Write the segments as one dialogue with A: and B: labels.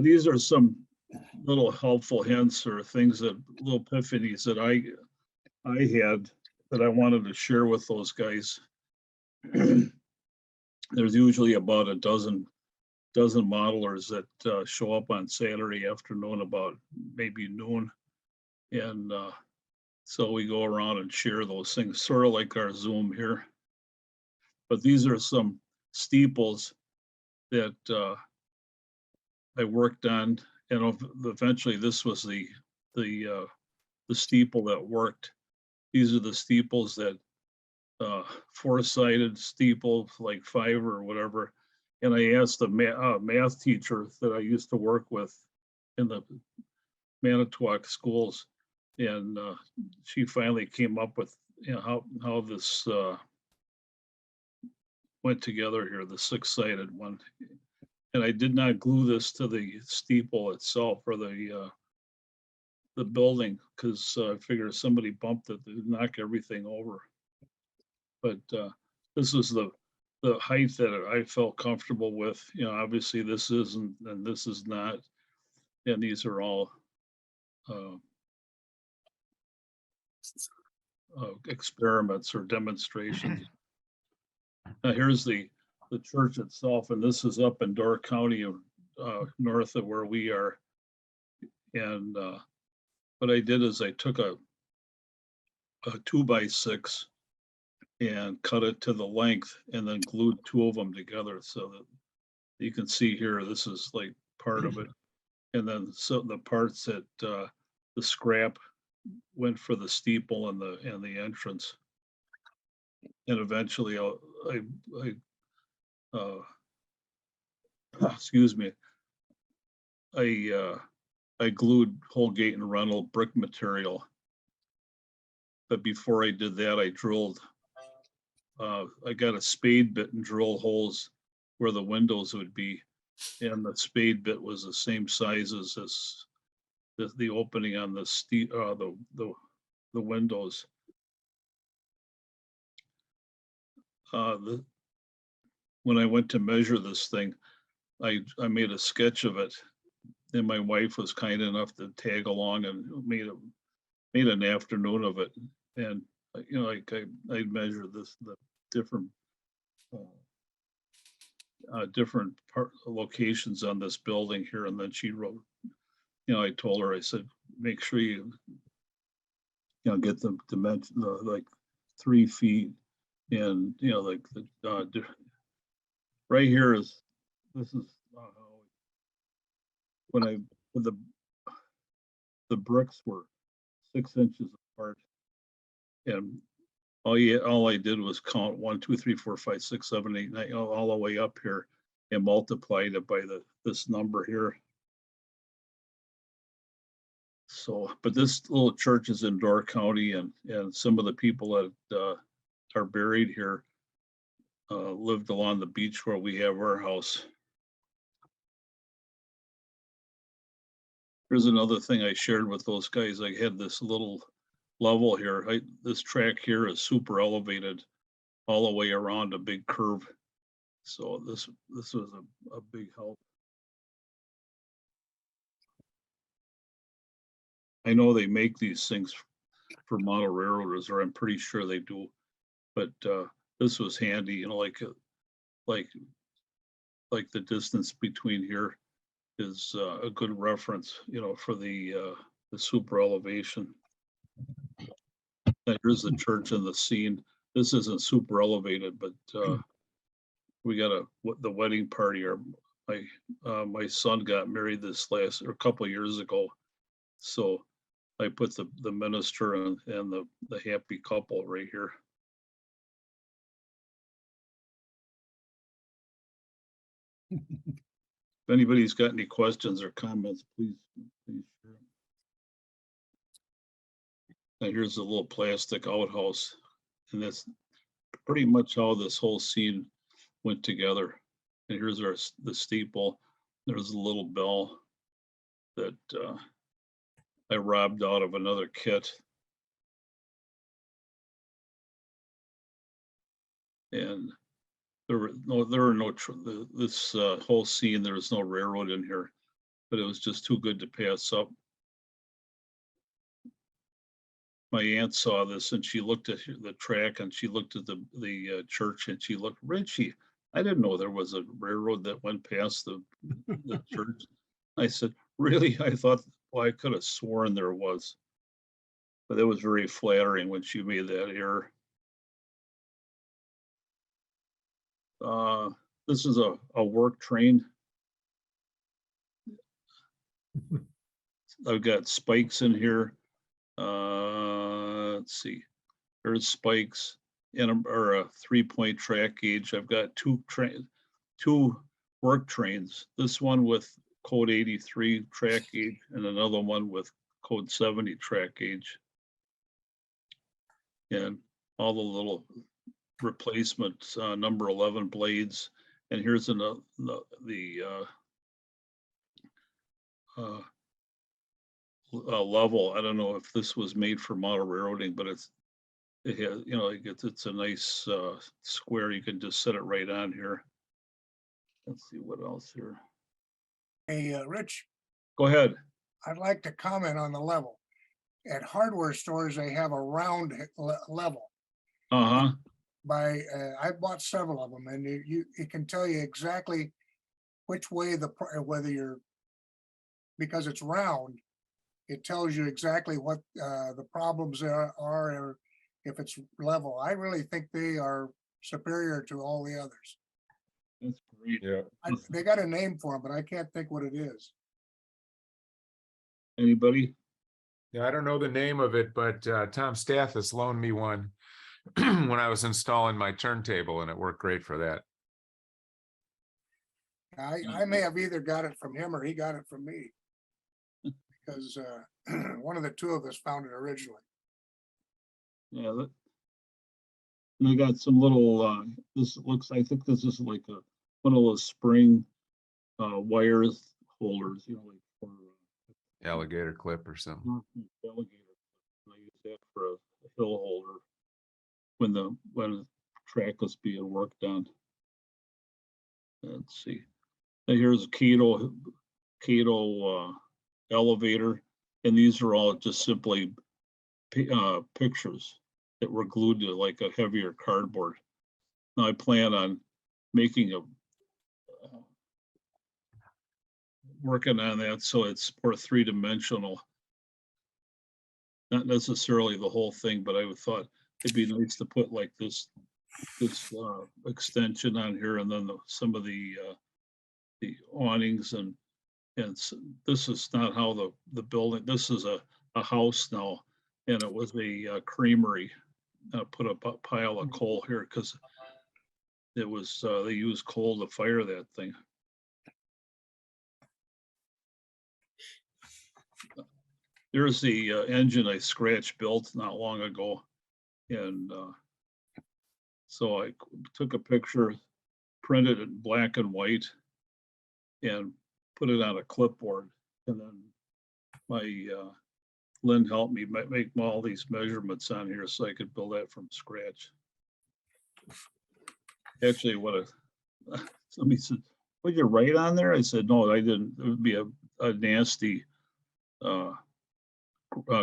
A: These are some little helpful hints or things that little epiphanies that I had that I wanted to share with those guys. There's usually about a dozen modelers that show up on Saturday afternoon about maybe noon, and so we go around and share those things, sort of like our Zoom here. But these are some steeples that I worked on, and eventually this was the steeple that worked. These are the steeples that four-sided steeple, like 5 or whatever. And I asked the math teacher that I used to work with in the Manitowoc schools, and she finally came up with, you know, how this went together here, the 6-sided one. And I did not glue this to the steeple itself or the building, because I figured if somebody bumped it, they'd knock everything over. But this is the height that I felt comfortable with. You know, obviously this isn't, and this is not, and these are all experiments or demonstrations. Now here's the church itself, and this is up in Door County, north of where we are. And what I did is I took a 2x6 and cut it to the length, and then glued 2 of them together, so that you can see here, this is like part of it. And then so the parts that the scrap went for the steeple and the entrance. And eventually excuse me, I glued Holgate and Reynolds brick material. But before I did that, I drilled, I got a spade bit and drilled holes where the windows would be. And the spade bit was the same size as this, the opening on the windows. When I went to measure this thing, I made a sketch of it, and my wife was kind enough to tag along and made an afternoon of it. And you know, like I measured the different different locations on this building here, and then she wrote. You know, I told her, I said, make sure you get the dimension, like 3 feet, and you know, like the right here is, this is when the bricks were 6 inches apart, and all I did was count 1, 2, 3, 4, 5, 6, 7, 8, 9, all the way up here, and multiplied it by this number here. So, but this little church is in Door County, and some of the people that are buried here lived along the beach where we have our house. Here's another thing I shared with those guys. I had this little level here. This track here is super elevated all the way around a big curve. So this was a big help. I know they make these things for model railroaders, or I'm pretty sure they do, but this was handy, you know, like the distance between here is a good reference, you know, for the super elevation. And here's the church and the scene. This isn't super elevated, but we got the wedding party. Or my son got married a couple of years ago, so I put the minister and the happy couple right here. If anybody's got any questions or comments, please share. And here's a little plastic outhouse, and that's pretty much how this whole scene went together. And here's the steeple. There's a little bell that I robbed out of another kit. And there were no this whole scene, there was no railroad in here. but it was just too good to pass up. My aunt saw this and she looked at the track and she looked at the church and she looked, Richie, I didn't know there was a railroad that went past the church. I said, really? I thought, well, I could have sworn there was. But it was very flattering when she made that error. This is a work train. I've got spikes in here. Let's see. There's spikes and a 3-point track gauge. I've got two work trains. This one with code 83 track gauge and another one with code 70 track gauge. And all the little replacements, number 11 blades. And here's the level. I don't know if this was made for model railroading, but it has, you know, it's a nice square. You can just set it right on here. Let's see what else here.
B: Hey, Rich,
A: Go ahead.
B: I'd like to comment on the level. At hardware stores, they have a round level.
A: Uh-huh.
B: I bought several of them, and it can tell you exactly which way whether you're, because it's round, it tells you exactly what the problems are, or if it's level. I really think they are superior to all the others.
A: That's great.
C: Yeah.
B: They got a name for them, but I can't think what it is.
A: Anybody?
C: Yeah, I don't know the name of it, but Tom Stathis loaned me one when I was installing my turntable, and it worked great for that.
B: I may have either got it from him or he got it from me, because one of the two of us found it originally.
A: Yeah, and I got some little, this looks, I think this is like one of those spring wires holders, you know, like for
C: Alligator clip or something.
A: alligator. I use that for a hill holder when the track is being worked on. Let's see. And here's a Cato elevator, and these are all just simply pictures that were glued to like a heavier cardboard. Now I plan on making working on that so it's more three-dimensional. Not necessarily the whole thing, but I thought it'd be nice to put like this extension on here, and then some of the awnings and this is not how the building. This is a house now, and it was a creamery. Put a pile of coal here because it was they used coal to fire that thing. There's the engine I scratch built not long ago, and so I took a picture, printed it in black and white, and put it on a clipboard. And then my Lynn helped me make all these measurements on here so I could build that from scratch. Actually, somebody said, "Would you write on there?" I said, "No, I didn't." It would be a nasty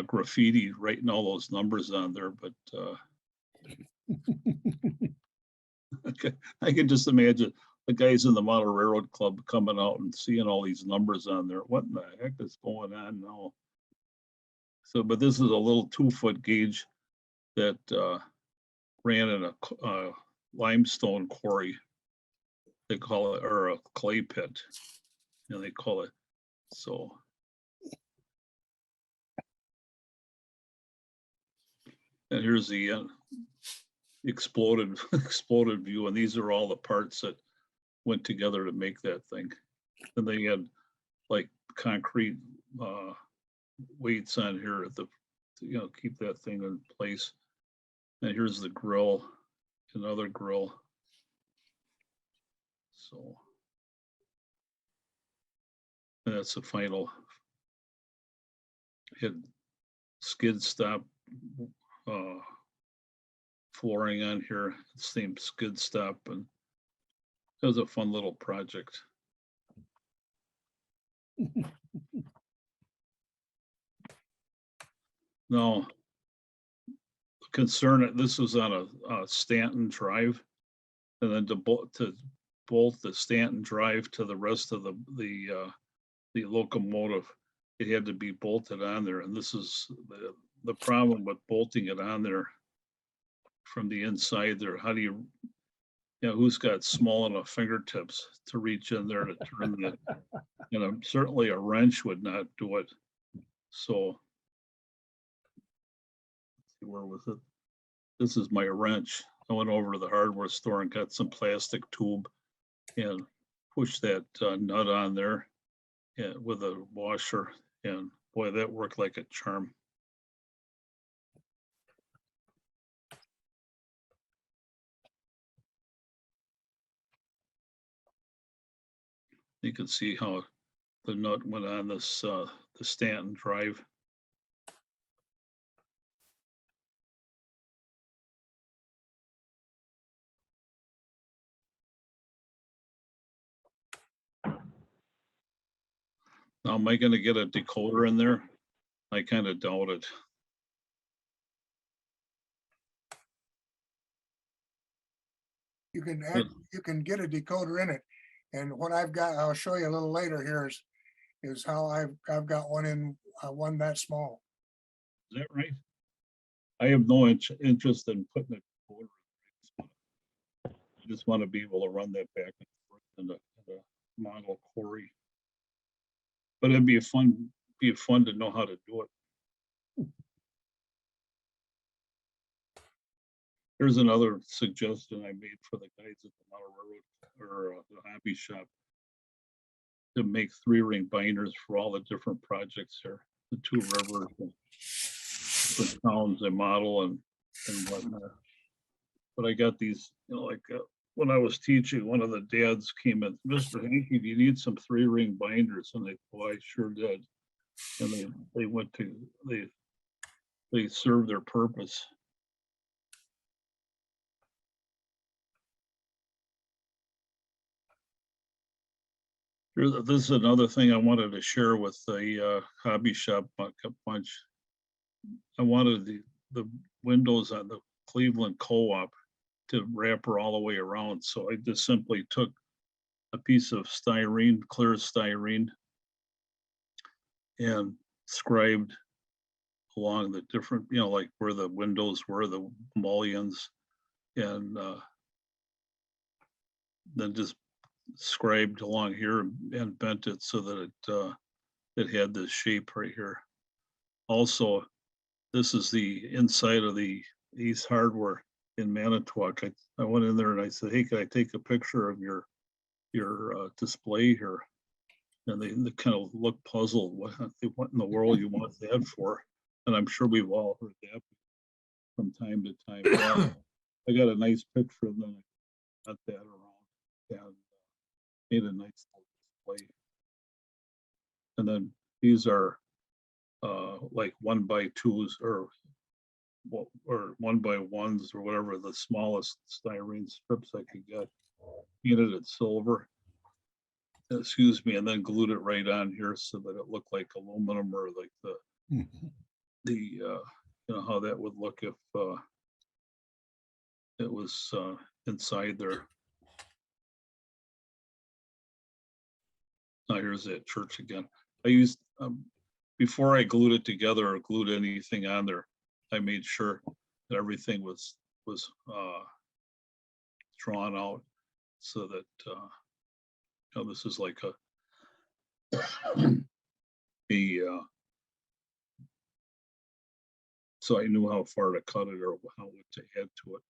A: graffiti writing all those numbers on there, but I can just imagine the guys in the Model Railroad Club coming out and seeing all these numbers on there. What in the heck is going on now? So, but this is a little 2-foot gauge that ran in a limestone quarry. They call it, or a clay pit, and they call it so. And here's the exploded view, and these are all the parts that went together to make that thing. And they had like concrete weights on here at to keep that thing in place. And here's the grill, another grill. So, and that's the final. Hit skid stop flooring on here, same skid stop, and it was a fun little project. No. Concern, this was on a Stanton Drive. And then to bolt the Stanton Drive to the rest of the locomotive, it had to be bolted on there. And this is the problem with bolting it on there from the inside there. How do you know, who's got small enough fingertips to reach in there to turn that? You know, certainly a wrench would not do it. So where was it? This is my wrench. I went over to the hardware store and got some plastic tube and pushed that nut on there with a washer. And boy, that worked like a charm. You can see how the nut went on this the Stanton Drive. Now, am I going to get a decoder in there? I kind of doubt it.
B: You can
A: But-
B: you can get a decoder in it. And what I've got, I'll show you a little later here is how I've got one in one that small.
A: Is that right? I have no interest in putting a decoder in. I just want to be able to run that back and forth in the model Corey. But it'd be fun to know how to do it. Here's another suggestion I made for the guys at the model railroad or the hobby shop to make 3-ring binders for all the different projects here, the 2 rivers, and different towns they model and whatnot. But I got these, you know, like when I was teaching, one of the dads came in, Mr. Hankey, do you need some 3-ring binders? And I sure did. And they went to, they served their purpose. This is another thing I wanted to share with the hobby shop bunch. I wanted the windows on the Cleveland Co-op to wrap her all the way around. So I just simply took a piece of styrene, clear styrene, and scribed along the different, you know, like where the windows were, the mullions, and then just scribed along here and bent it so that it had this shape right here. Also, this is the inside of the Ace Hardware in Manitowoc. I went in there and I said, hey, can I take a picture of your display here? And they kind of looked puzzled. What in the world you want that for? And I'm sure we've all heard that from time to time. Well, I got a nice picture and then I got that around and made a nice little display. And then these are like 1x2s or 1x1s or whatever, the smallest styrene strips I could get, painted it silver, excuse me, and then glued it right on here so that it looked like aluminum, or like the you know how that would look if it was inside there. Now here's that church again. I used before I glued it together or glued anything on there, I made sure that everything was drawn out so that you know, this is like a so I knew how far to cut it or how to add to it.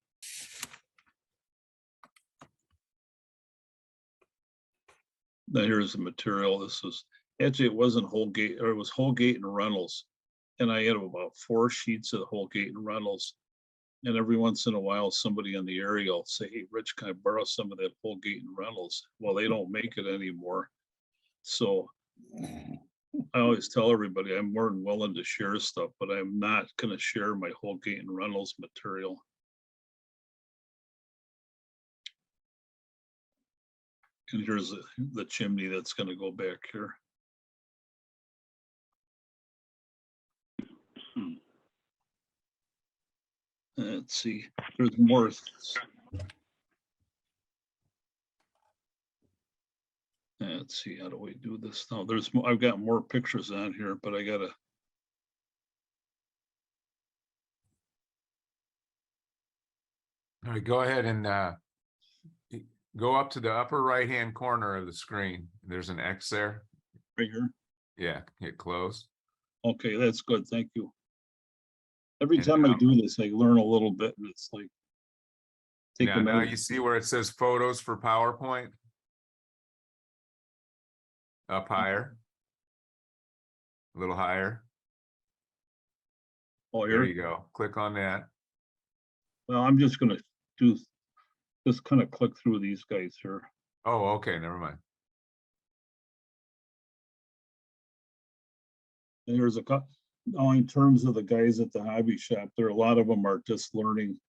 A: Now here's the material. This is actually, it wasn't Holgate, or it was Holgate and Reynolds, and I had about 4 sheets of Holgate and Reynolds. And every once in a while, somebody in the area will say, hey, Rich, can I borrow some of that Holgate and Reynolds? Well, they don't make it anymore. So I always tell everybody I'm more than willing to share stuff, but I'm not going to share my Holgate and Reynolds material. And here's the chimney that's going to go back here. Let's see, there's more. Let's see, how do we do this now? There's more, I've got more pictures on here, but I gotta.
C: All right, go ahead and go up to the upper right-hand corner of the screen. There's an X there.
A: Right here.
C: Yeah, hit close.
A: Okay, that's good. Thank you. Every
C: And
A: time I
C: now-
A: do this, I learn a little bit, and it's like. Take a
C: Now
A: minute.
C: you see where it says photos for PowerPoint? Up higher. A little higher.
A: Oh,
C: There
A: here.
C: you go. Click on that.
A: Well, I'm just gonna do, just kind of click through these guys here.
C: Oh, okay, never mind.
A: And there's a couple, now in terms of the guys at the hobby shop, there, a lot of them are just learning.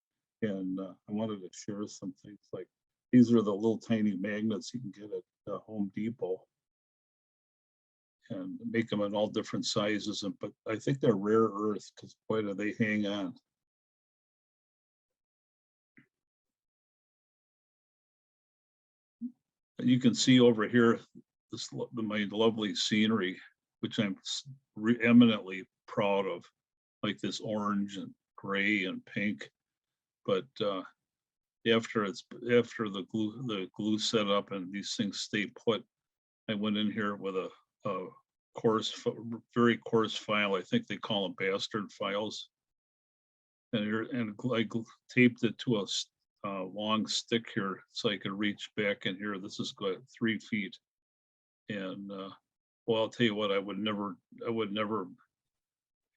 A: And I wanted to share some things like, these are the little tiny magnets you can get at Home Depot. And make them in all different sizes, and but I think they're rare earth, because boy, do they hang on. You can see over here, this my lovely scenery, which I'm eminently proud of, like this orange and gray and pink. But after the glue set up and these things stay put, I went in here with a coarse, very coarse file. I think they call them bastard files. And here, and I taped it to a long stick here, so I could reach back in here. This is good, 3 feet. And well, I'll tell you what, I would never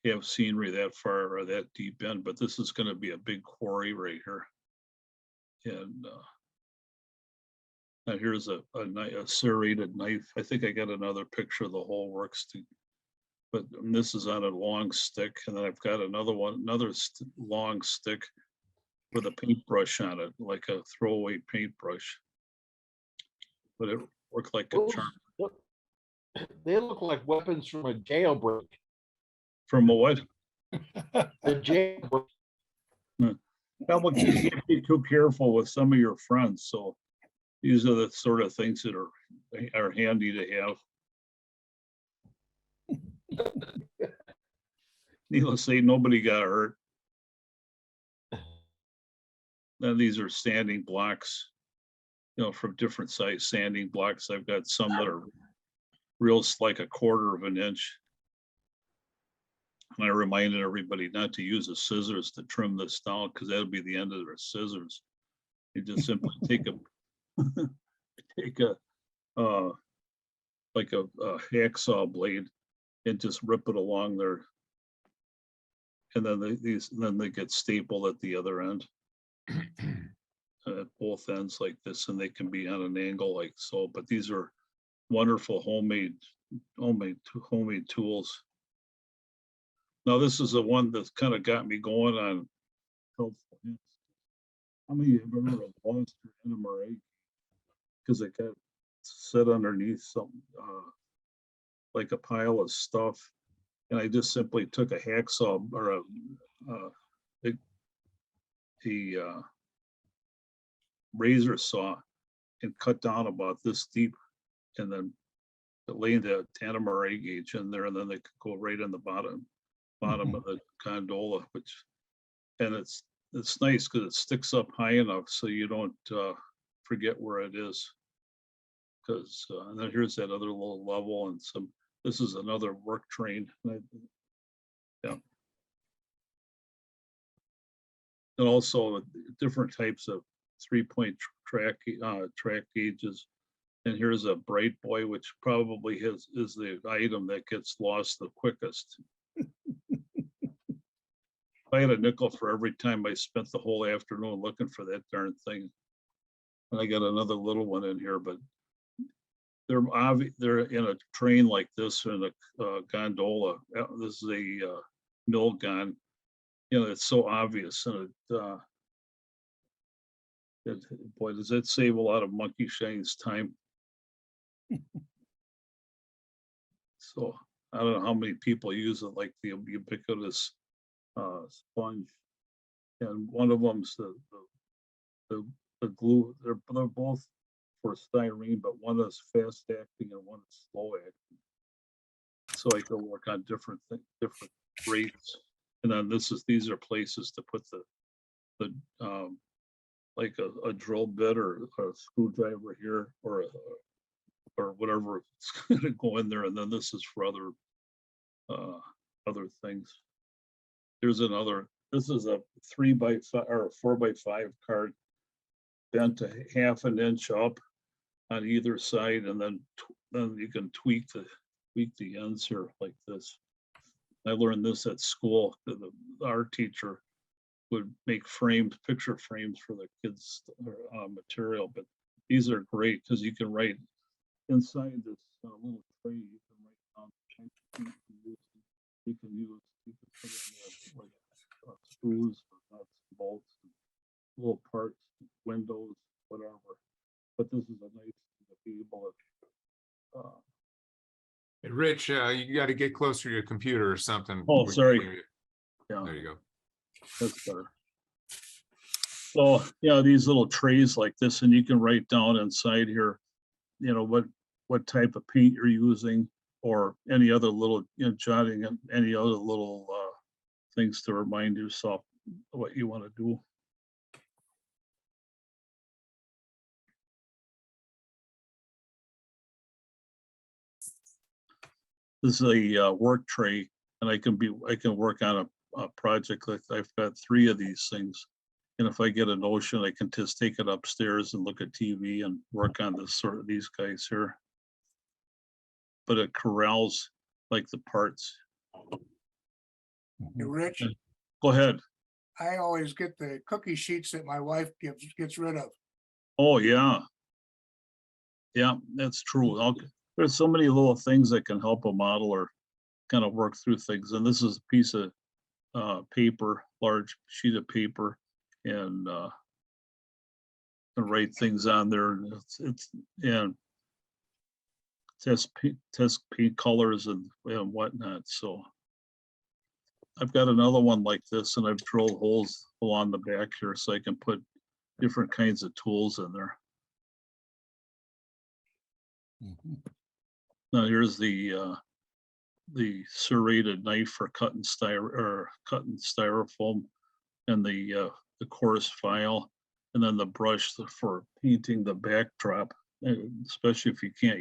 A: have scenery that far or that deep in, but this is going to be a big quarry right here. And now here's a serrated knife. I think I got another picture of the whole works too. But this is on a long stick, and then I've got another one, long stick with a paintbrush on it, like a throwaway paintbrush. But it worked like a
D: Those
A: charm.
D: They look like weapons from a jailbreak.
A: From a what?
D: A jailbreak.
A: Well, look, you can't be too careful with some of your friends. So these are the sort of things that are handy to have. Needless to say, nobody got hurt. Then these are standing blocks, from different size standing blocks. I've got some that are real, like a quarter of an inch. And I reminded everybody not to use the scissors to trim this down, because that'll be the end of their scissors. You just simply take like a hacksaw blade and just rip it along there. And then they get stapled at the other end. At both ends like this, and they can be on an angle like so. But these are wonderful homemade tools. Now this is the one that's kind of got me going on helpful hints. How many of you have ever lost your NMRA because it got set underneath something like a pile of stuff, and I just simply took a hacksaw or a razor saw and cut down about this deep, and then lay the NMRA gauge in there, and then they could go right in the bottom of the gondola, and it's nice because it sticks up high enough so you don't forget where it is. Because and then here's that other little level, and this is another work train. Yeah. And also different types of 3-point track gauges. And here's a Bright Boy, which probably is the item that gets lost the quickest. I had a nickel for every time I spent the whole afternoon looking for that darn thing. And I got another little one in here, but they're in a train like this, in a gondola. This is a mill gun. It's so obvious, and boy, does that save a lot of monkey shines time. So I don't know how many people use it, like the ubiquitous sponge. And one of them's the glue, they're both for styrene, but one is fast acting and one is slow acting. So I can work on different rates. And then these are places to put the like a drill bit or a screwdriver here or whatever it's gonna go in there. And then this is for other things. This is a 3x5 or 4x5 card, bent a half an inch up on either side, and then you can tweak the ends here like this. I learned this at school. Our teacher would make picture frames for the kids' material, but these are great because you can write inside this little tray. You can write down. You can put in like screws, or nuts, bolts, little parts, windows, whatever. But this is a nice thing to be able to.
C: Hey, Rich, you got to get closer to your computer or something.
A: Oh, sorry. Yeah,
C: There you go.
A: that's better. So yeah, these little trays like this, and you can write down inside here, what type of paint you're using, or any other little, jotting in any other little things to remind yourself what you want to do. This is a work tray, and I can work on a project. Like I've got 3 of these things, and if I get a notion, I can just take it upstairs and look at TV and work on these guys here. But it corrals like the parts.
B: Hey, Rich,
A: Go ahead.
B: I always get the cookie sheets that my wife gets rid of.
A: Oh, yeah. Yeah, that's true. There's so many little things that can help a modeler kind of work through things. And this is a piece of paper, large sheet of paper, and write things on there. And test paint colors and whatnot. So I've got another one like this, and I've drilled holes along the back here so I can put different kinds of tools in there. Now here's the serrated knife for cutting styrofoam, and the coarse file, and then the brush for painting the backdrop, especially if you can't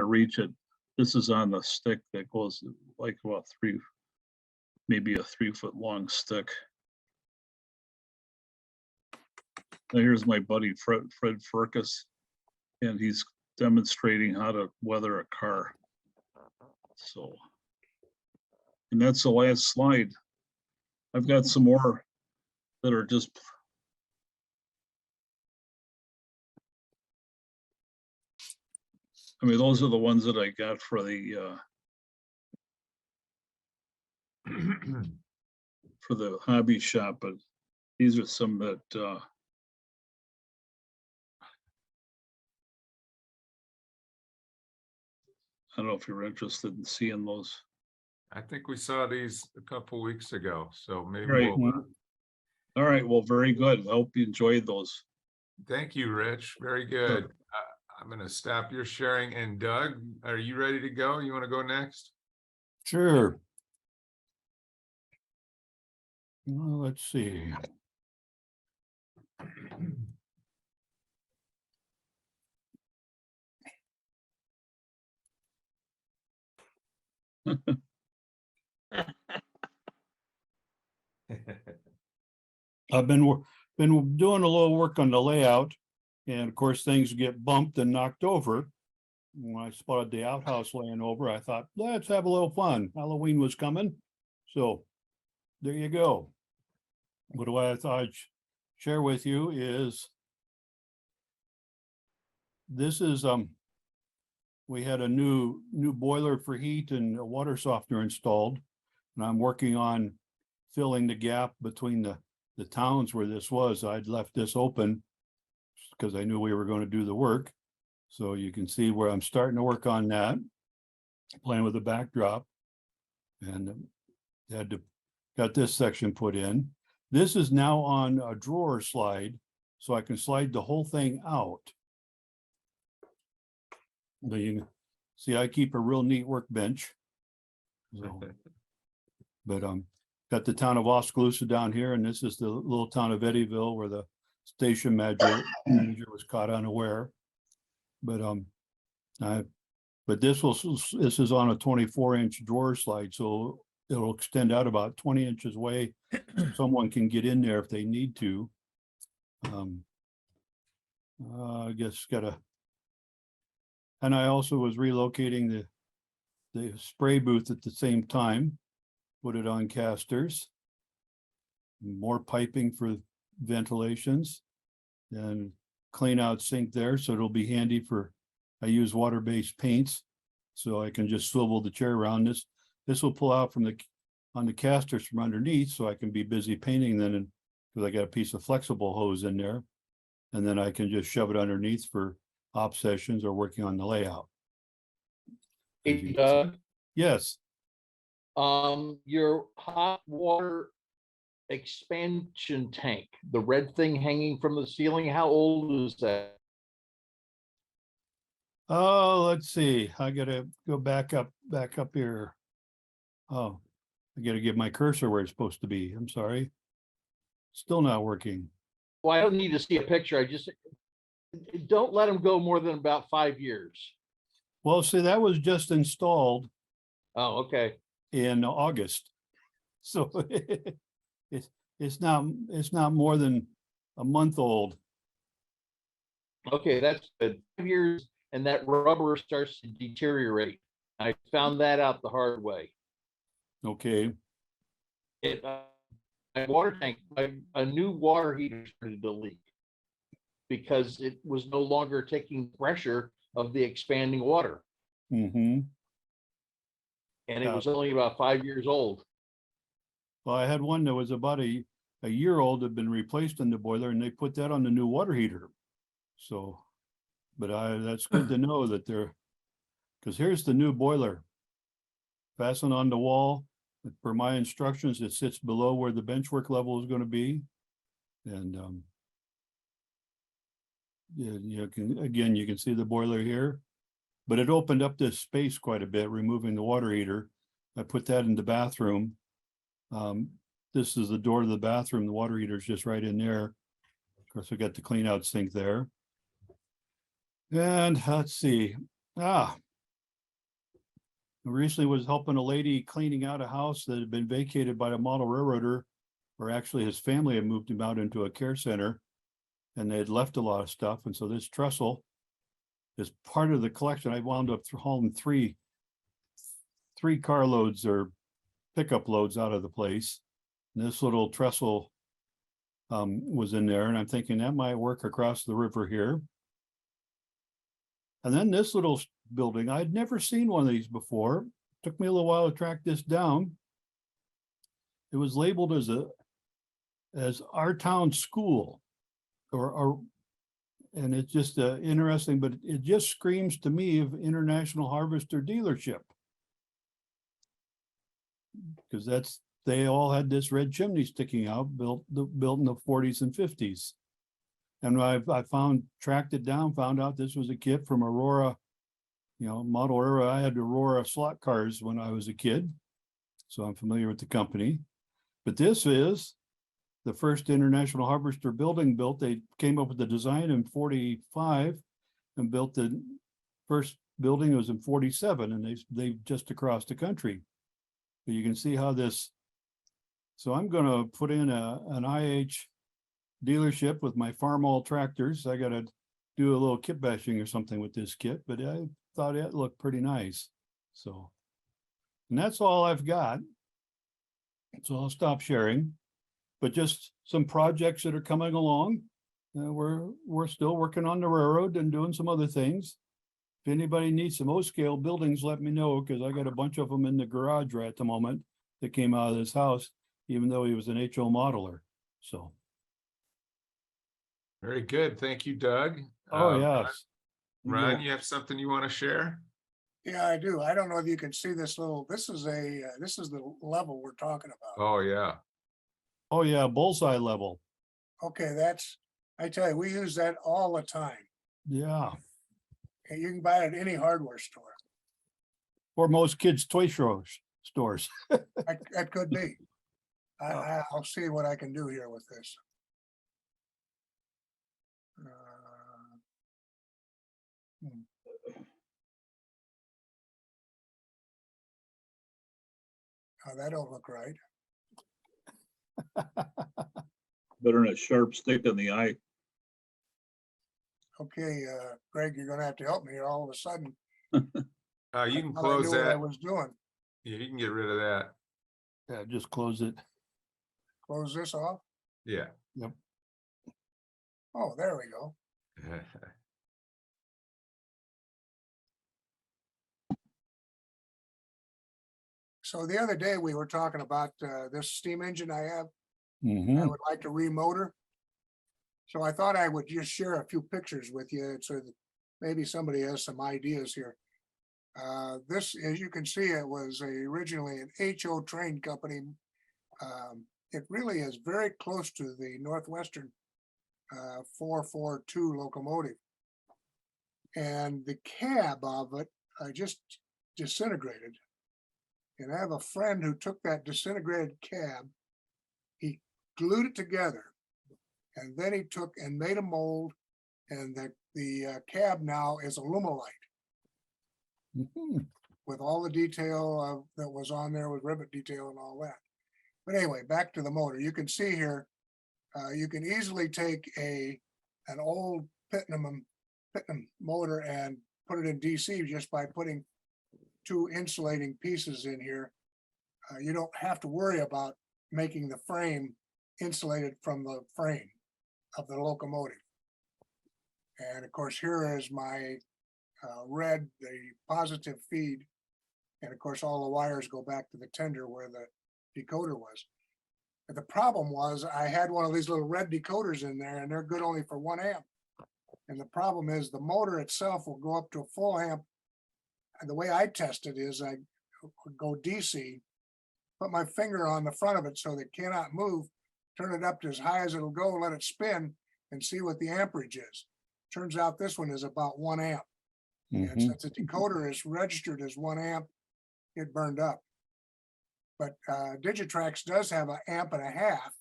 A: reach it. This is on the stick that goes like about maybe a 3-foot long stick. Now here's my buddy Fred Furcus, and he's demonstrating how to weather a car. So, and that's the last slide. I've got some more that are just. I mean, those are the ones that I got for the hobby shop, but these are some that I don't know if you're interested in seeing those.
C: I think we saw these a couple weeks ago, so maybe
A: Right.
C: we'll.
A: All right, well, very good. I hope you enjoyed those.
C: Thank you, Rich. Very good. I'm going to stop your sharing. And Doug, are you ready to go? You want to go next?
E: Sure. Well, let's see. I've been doing a little work on the layout, and of course things get bumped and knocked over. When I spotted the outhouse laying over, I thought, let's have a little fun. Halloween was coming, so there you go. But what I thought I'd share with you is this is we had a new boiler for heat and a water softener installed, and I'm working on filling the gap between the towns where this was. I'd left this open because I knew we were going to do the work. So you can see where I'm starting to work on that, playing with the backdrop, and got this section put in. This is now on a drawer slide, so I can slide the whole thing out. But you can see, I keep a real neat workbench. So, but got the town of Oskaloosa down here, and this is the little town of Eddyville where the station manager was caught unaware. But but this is on a 24-inch drawer slide, so it'll extend out about 20 inches away. So someone can get in there if they need to. I guess and I also was relocating the spray booth at the same time, put it on casters. More piping for ventilations and clean out sink there, so it'll be handy for, I use water-based paints, so I can just swivel the chair around. This will pull out on the casters from underneath, so I can be busy painting then, because I got a piece of flexible hose in there. And then I can just shove it underneath for op sessions or working on the layout.
D: Hey, Doug,
E: Yes,
D: your hot water expansion tank, the red thing hanging from the ceiling, how old is that?
E: oh, let's see, I gotta go back up here. Oh, I gotta get my cursor where it's supposed to be. I'm sorry. Still not working.
D: Well, I don't need to see a picture. I just, don't let them go more than about 5 years.
E: Well, see, that was just installed
D: Oh, okay.
E: in August. So it's not more than a month old.
D: Okay, that's good. 5 years and that rubber starts to deteriorate. I found that out the hard way.
E: Okay,
D: It, my water tank, a new water heater started to leak because it was no longer taking pressure of the expanding water.
E: mm-hmm.
D: And it was only about 5 years old.
E: Well, I had one that was about a year old, had been replaced in the boiler, and they put that on the new water heater. So, but that's good to know that because here's the new boiler. Fastened on the wall, per my instructions, it sits below where the benchwork level is going to be. And yeah, you can see the boiler here, but it opened up this space quite a bit, removing the water heater. I put that in the bathroom. This is the door to the bathroom. The water heater is just right in there. Of course, we got the clean out sink there. And let's see. I recently was helping a lady cleaning out a house that had been vacated by a model railroader, or actually his family had moved him out into a care center, and they had left a lot of stuff. And so this trestle is part of the collection. I wound up hauling three carloads or pickup loads out of the place. And this little trestle was in there, and I'm thinking that might work across the river here. And then this little building, I'd never seen one of these before. Took me a little while to track this down. It was labeled as our town school, and it's just interesting, but it just screams to me of International Harvester dealership. Because they all had this red chimney sticking out, built in the 40s and 50s. And I tracked it down, found out this was a kit from Aurora, model era. I had Aurora slot cars when I was a kid, so I'm familiar with the company. But this is the first International Harvester building built. They came up with the design in 45 and built the first building was in 47, and they just across the country. But you can see how this. So I'm going to put in an IH dealership with my Farmall tractors. I got to do a little kit bashing or something with this kit, but I thought it looked pretty nice. So, and that's all I've got. So I'll stop sharing, but just some projects that are coming along. We're still working on the railroad and doing some other things. If anybody needs some O-scale buildings, let me know, because I got a bunch of them in the garage right at the moment that came out of this house, even though he was an HO modeler. So.
C: Very good. Thank you, Doug.
E: Oh, yes.
C: Ron, you have something you want to share?
B: Yeah, I do. I don't know if you can see this is the level we're talking about.
C: Oh, yeah.
E: Oh, yeah, bullseye level.
B: Okay, that's, I tell you, we use that all the time.
E: Yeah.
B: And you can buy it at any hardware store.
E: Or most kids' toy stores.
B: That could be.
E: Oh.
B: I'll see what I can do here with this. Hmm. Oh, that don't look right.
A: Better than a sharp stick in the eye.
B: Okay, Greg, you're gonna have to help me here all of a sudden.
C: You
B: I
C: can
B: thought I
C: close
B: knew what I
C: that.
B: was doing.
C: Yeah, you can get rid of that.
E: Yeah, just close it.
B: Close this off.
C: Yeah.
B: Oh, there we go. So the other day we were talking about this steam engine I have. I
E: Mhm.
B: would like to remotor. So I thought I would just share a few pictures with you so that maybe somebody has some ideas here. This, as you can see, it was originally an HO train company. It really is very close to the Northwestern 442 locomotive. And the cab of it just disintegrated. And I have a friend who took that disintegrated cab, he glued it together, and then he took and made a mold, and the cab now is Alumilite
E: Mhm.
B: with all the detail that was on there with rivet detail and all that. But anyway, back to the motor. You can see here, you can easily take an old Pitnam motor and put it in DC just by putting two insulating pieces in here. You don't have to worry about making the frame insulated from the frame of the locomotive. And of course, here is my red, the positive feed. And of course, all the wires go back to the tender where the decoder was. But the problem was I had one of these little red decoders in there and they're good only for 1 amp. And the problem is the motor itself will go up to a full amp. And the way I test it is I go DC, put my finger on the front of it so that it cannot move, turn it up to as high as it'll go, let it spin and see what the amperage is. Turns out this one is about 1 amp. And
E: Mhm.
B: since the decoder is registered as 1 amp, it burned up. But Digitrax does have an 1.5 amps,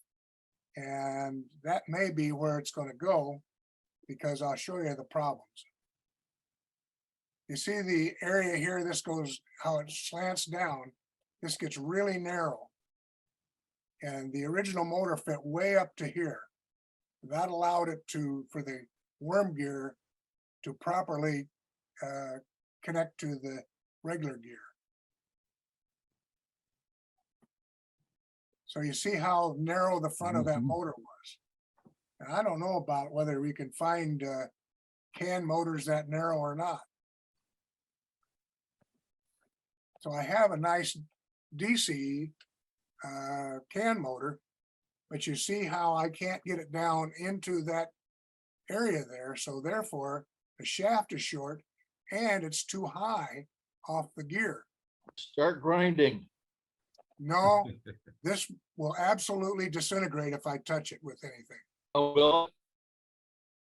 B: and that may be where it's going to go because I'll show you the problems. You see the area here, this goes how it slants down. This gets really narrow. And the original motor fit way up to here. That allowed it for the worm gear to properly connect to the regular gear. So you see how narrow the front of that
E: Mhm.
B: motor was. And I don't know about whether we can find can motors that narrow or not. So I have a nice DC can motor, but you see how I can't get it down into that area there. So therefore, the shaft is short and it's too high off the gear.
D: Start grinding.
B: No, this will absolutely disintegrate if I touch it with anything.
D: Oh, well,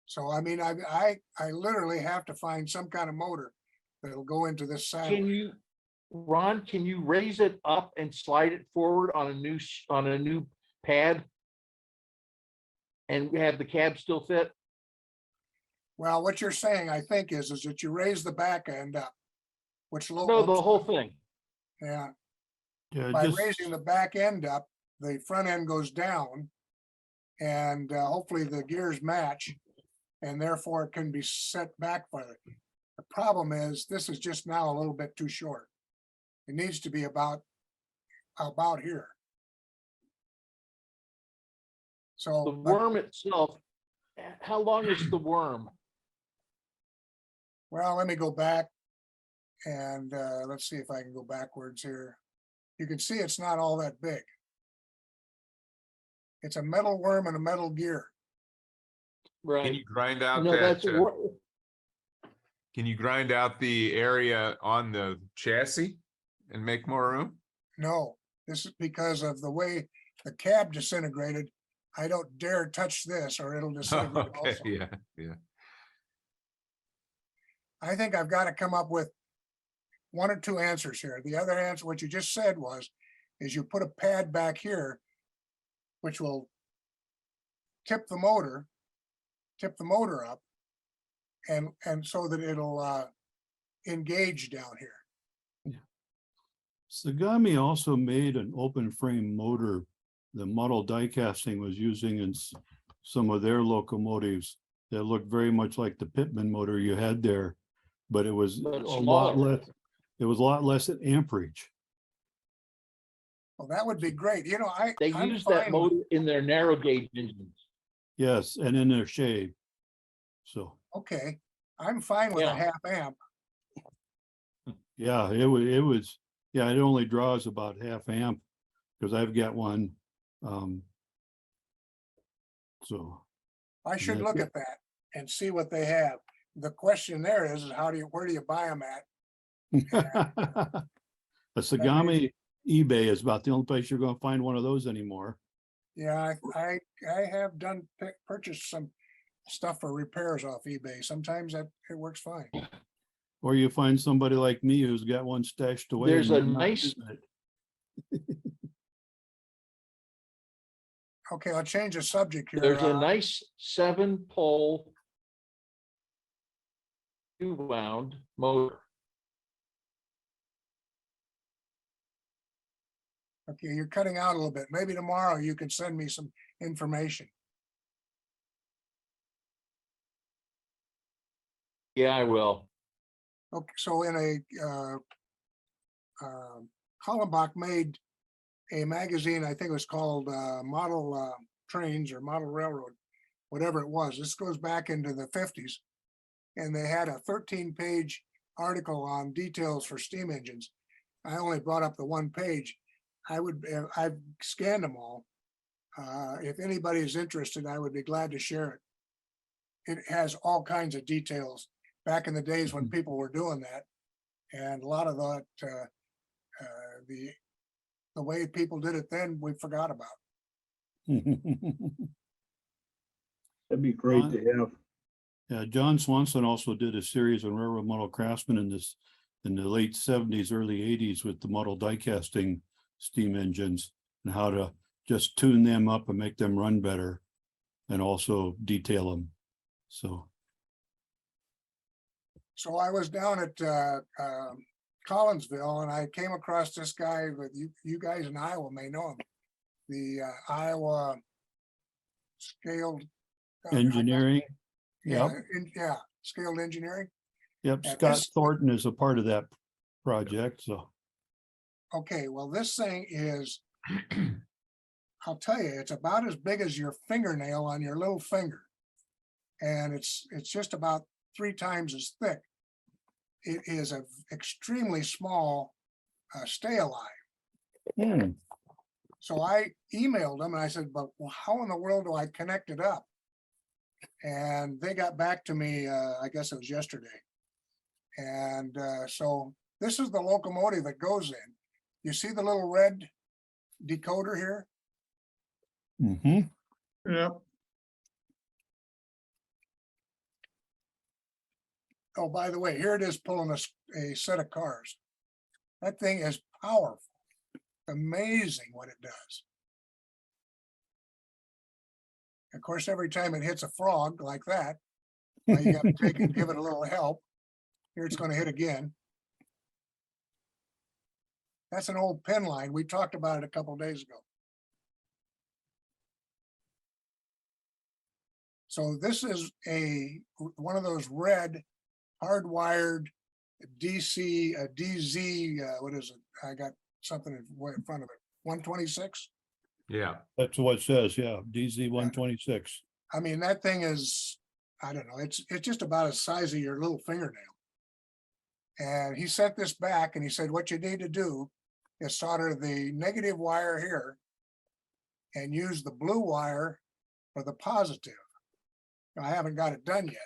B: So I mean, I literally have to find some kind of motor that'll go into this saddle.
D: can you, Ron, can you raise it up and slide it forward on a new pad? And have the cab still fit?
B: Well, what you're saying, I think, is that you raise the back end up, which
D: No, the whole thing.
B: yeah.
E: Yeah,
B: By
E: just,
B: raising the back end up, the front end goes down, and hopefully the gears match, and therefore it can be set back further. The problem is this is just now a little bit too short. It needs to be about here. So
D: The
B: but-
D: worm itself, how long is the worm?
B: well, let me go back and let's see if I can go backwards here. You can see it's not all that big. It's a metal worm and a metal gear.
C: Can
D: Right.
C: you grind out
D: No,
C: that?
D: that's,
C: Can you grind out the area on the chassis and make more room?
B: No, this is because of the way the cab disintegrated. I don't dare touch this or it'll disintegrate
C: Okay,
B: also.
C: yeah.
B: I think I've got to come up with one or two answers here. The other answer, what you just said was, is you put a pad back here, which will tip the motor up, and so that it'll engage down here.
E: Sagami also made an open frame motor the model die casting was using in some of their locomotives that looked very much like the Pittman motor you had there, but it was
D: But
E: a lot
D: smaller.
E: less. It was a lot less at amperage.
B: Well, that would be great. You know,
D: They
B: I'm
D: use that
B: fine with-
D: motor in their narrow gauge engines.
E: Yes, and in their shade. So,
B: Okay, I'm fine with a
D: Yeah.
B: half amp.
E: yeah, it was, yeah, it only draws about half amp because I've got one. So,
B: I should
E: that's
B: look
E: it.
B: at that and see what they have. The question there is where do you buy them at?
E: a Sagami eBay is about the only place you're gonna find one of those anymore.
B: Yeah, I have purchased some stuff for repairs off eBay. Sometimes it works fine.
E: Or you find somebody like me who's got one stashed away.
D: There's
E: and
D: a
E: not
D: nice-
E: using it.
B: Okay, I'll change the subject here.
D: There's a nice 7-pole 2-wound motor.
B: Okay, you're cutting out a little bit. Maybe tomorrow you can send me some information.
D: Yeah, I will.
B: Okay, so in Kallenbach made a magazine, I think it was called Model Trains or Model Railroad, whatever it was. This goes back into the 50s. And they had a 13-page article on details for steam engines. I only brought up the one page. I've scanned them all. If anybody is interested, I would be glad to share it. It has all kinds of details back in the days when people were doing that. And a lot of that, the way people did it then, we forgot about.
A: That'd be great to have.
E: Yeah, John Swanson also did a series on railroad model craftsman in the late 70s, early 80s with the model die casting steam engines and how to just tune them up and make them run better and also detail them. So
B: I was down at Collinsville and I came across this guy with you guys in Iowa may know him. The Iowa scaled
E: engineering,
B: Yeah,
E: yep.
B: Scaled engineering.
E: Yep,
B: And
E: Scott
B: this-
E: Thornton is a part of that project, so.
B: Okay, well, this thing is, I'll tell you, it's about as big as your fingernail on your little finger. And it's just about 3 times as thick. It is an extremely small stay alive. So I emailed them and I said, but how in the world do I connect it up? And they got back to me, I guess it was yesterday. And so this is the locomotive that goes in. You see the little red decoder here?
A: Yeah.
B: Oh, by the way, here it is pulling a set of cars. That thing is powerful. Amazing what it does. Of course, every time it hits a frog like that, well, you got to take and give it a little help. Here it's going to hit again. That's an old pin line. We talked about it a couple days ago. So this is one of those red hardwired DC, DZ, what is it? I got something in front of it. 126.
C: Yeah,
E: That's what it says, yeah, DZ 126.
B: I mean, that thing is, I don't know, it's just about the size of your little fingernail. And he sent this back and he said, what you need to do is solder the negative wire here and use the blue wire for the positive. I haven't got it done yet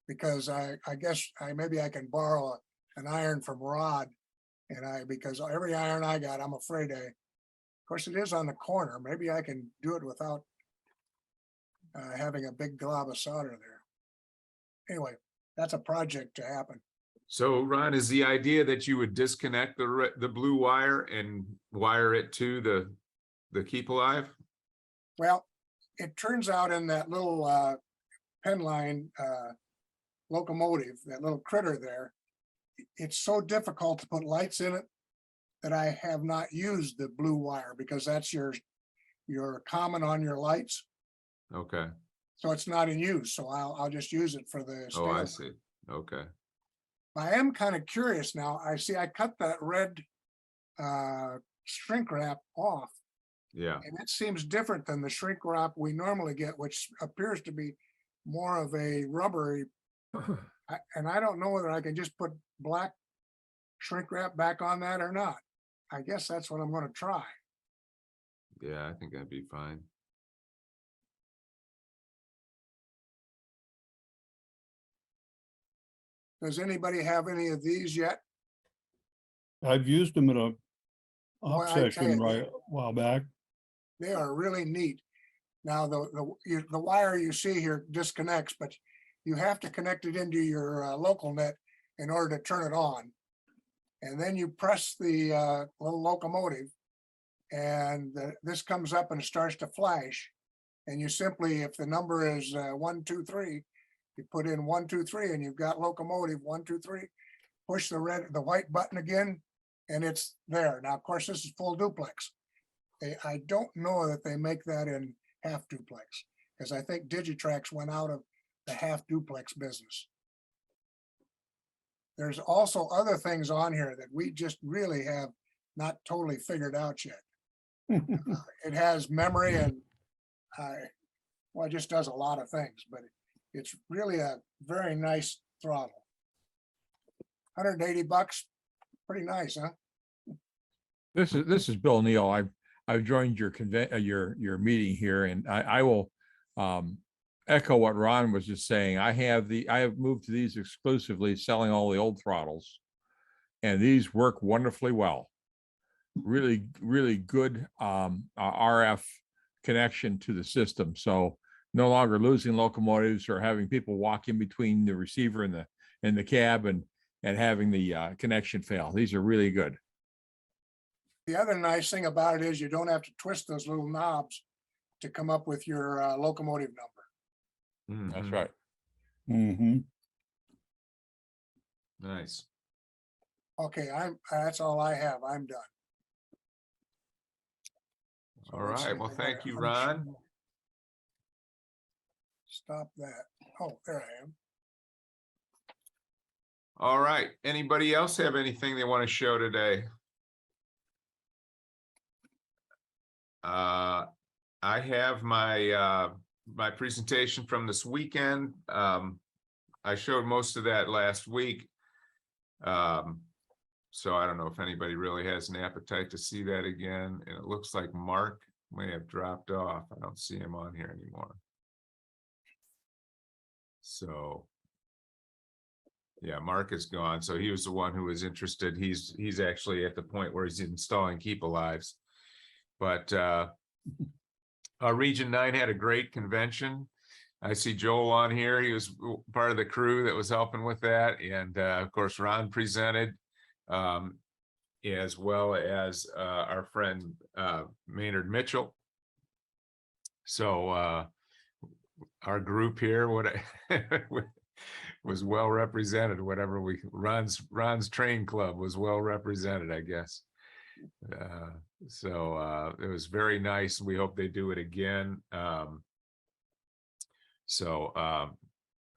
B: because I guess maybe I can borrow an iron from Rod and because every iron I got, I'm afraid course, it is on the corner. Maybe I can do it without having a big glob of solder there. Anyway, that's a project to happen.
C: So Ron, is the idea that you would disconnect the blue wire and wire it to the keep alive?
B: Well, it turns out in that little pen line locomotive, that little critter there, it's so difficult to put lights in it that I have not used the blue wire because that's your common on your lights.
C: Okay.
B: So it's not in use. So I'll just use it for the.
C: Oh, I
B: standby.
C: see. Okay.
B: I am kind of curious now. I see I cut that red shrink wrap off,
C: Yeah.
B: and it seems different than the shrink wrap we normally get, which appears to be more of a rubbery. And I don't know whether I can just put black shrink wrap back on that or not. I guess that's what I'm going to try.
C: Yeah, I think that'd be fine.
B: Does anybody have any of these yet?
E: I've used them in a
B: Well,
E: off
B: I tell
E: session
B: you,
E: right a while back.
B: They are really neat. Now, the wire you see here disconnects, but you have to connect it into your local net in order to turn it on. And then you press the little locomotive and this comes up and it starts to flash. And you simply, if the number is 1, 2, 3, you put in 1, 2, 3 and you've got locomotive 1, 2, 3, push the white button again and it's there. Now, of course, this is full duplex. I don't know that they make that in half duplex because I think Digitrax went out of the half duplex business. There's also other things on here that we just really have not totally figured out yet. It has memory and well, it just does a lot of things, but it's really a very nice throttle. $180, pretty nice, huh?
F: This is Bill Neal. I've joined your your meeting here, and I will echo what Ron was just saying. I have moved to these exclusively, selling all the old throttles, and these work wonderfully well. Really good RF connection to the system. So no longer losing locomotives or having people walk in between the receiver and the cab and having the connection fail. These are really good.
B: The other nice thing about it is you don't have to twist those little knobs to come up with your locomotive number.
F: That's
C: Mhm.
F: right.
E: Mm-hmm.
C: Nice.
B: Okay, that's all I have. I'm done. So
C: All
B: let's see,
C: right. Well,
B: I
C: thank
B: gotta
C: you, Ron.
B: Stop that. Oh, there I am.
C: All right. Anybody else have anything they want to show today? I have my my presentation from this weekend. I showed most of that last week. So I don't know if anybody really has an appetite to see that again. And it looks like Mark may have dropped off. I don't see him on here anymore. So yeah, Mark is gone. So he was the one who was interested. He's actually at the point where he's installing keep alives. But Region 9 had a great convention. I see Joel on here. He was part of the crew that was helping with that. And of course, Ron presented, as well as our friend Maynard Mitchell. So our group here was well represented. Whatever Ron's train club was well represented, I guess. So it was very nice. We hope they do it again.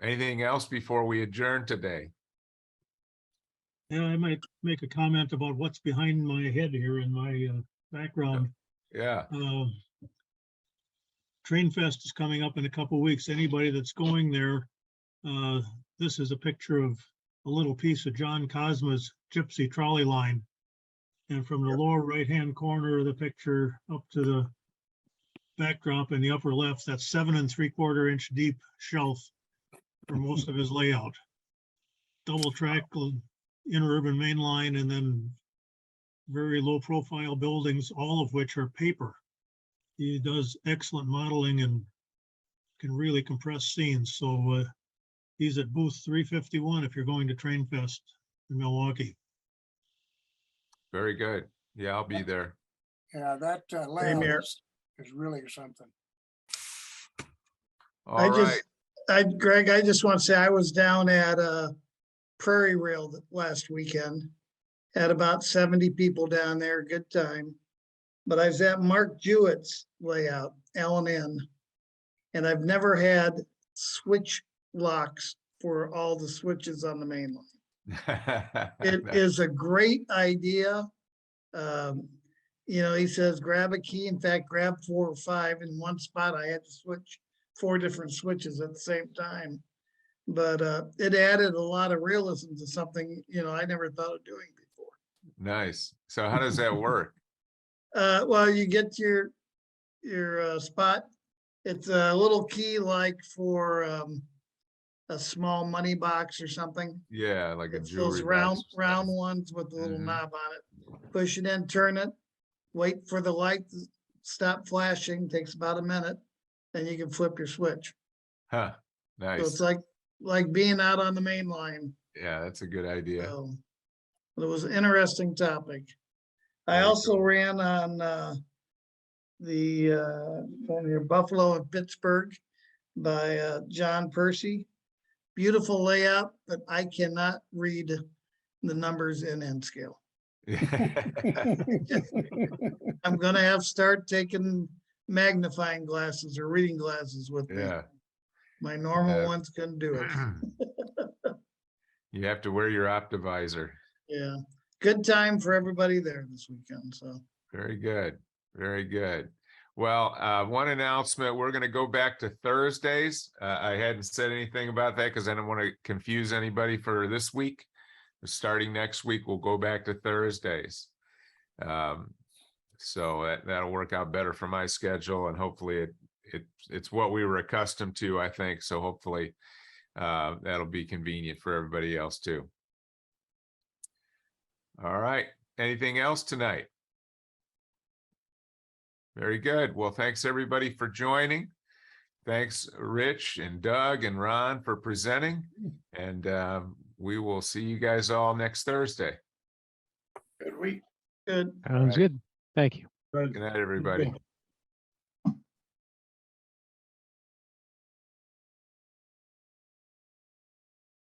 C: Anything else before we adjourn today?
G: Yeah, I might make a comment about what's behind my head here in my background.
C: Yeah.
G: Train Fest is coming up in a couple weeks. Anybody that's going there, this is a picture of a little piece of John Cosma's Gypsy trolley line. And from the lower right-hand corner of the picture up to the backdrop in the upper left, that's 7 3/4 inch deep shelf for most of his layout. Double track interurban main line and then very low profile buildings, all of which are paper. He does excellent modeling and can really compress scenes. So he's at booth 351 if you're going to Train Fest in Milwaukee.
C: Very good. Yeah, I'll be there.
B: Yeah, that layout
H: here.
B: is really something.
C: All right.
H: Greg, I just want to say I was down at Prairie Rail last weekend. Had about 70 people down there, good time. But I was at Mark Jewett's layout, L&N, and I've never had switch locks for all the switches on the main line. It is a great idea. You know, he says, grab a key. In fact, grab 4 or 5 in one spot. I had to switch 4 different switches at the same time. But it added a lot of realism to something, you know, I never thought of doing before.
C: Nice. So how does that work?
H: Well, you get to your spot. It's a little key like for a small money box or something.
C: Yeah, like a
H: It's
C: jewelry
H: those
C: box
H: round
C: or something.
H: ones with the little
C: Mhm.
H: knob on it. Push it in, turn it, wait for the light to stop flashing, takes about a minute. Then you can flip your switch.
C: Huh,
H: So it's
C: nice.
H: like being out on the main line.
C: Yeah, that's a good idea.
H: So it was an interesting topic. I
C: Very
H: also
C: cool.
H: ran on near Buffalo and Pittsburgh by John Percy. Beautiful layout, but I cannot read the numbers in N scale. I'm gonna have to start taking magnifying glasses or reading glasses with me.
C: Yeah.
H: My normal
C: Yeah.
H: ones couldn't do it.
C: You have to wear your Optivisor.
H: Yeah, good time for everybody there this weekend, so.
C: Very good. Very good. Well, one announcement, we're going to go back to Thursdays. I hadn't said anything about that because I don't want to confuse anybody for this week. Starting next week, we'll go back to Thursdays. So that'll work out better for my schedule, and hopefully it's what we were accustomed to, I think. So hopefully that'll be convenient for everybody else too. All right. Anything else tonight? Very good. Well, thanks everybody for joining. Thanks, Rich and Doug and Ron for presenting. And we will see you guys all next Thursday.
B: Good week.
H: Good.
C: Sounds
I: good. Thank you.
C: Good night, everybody.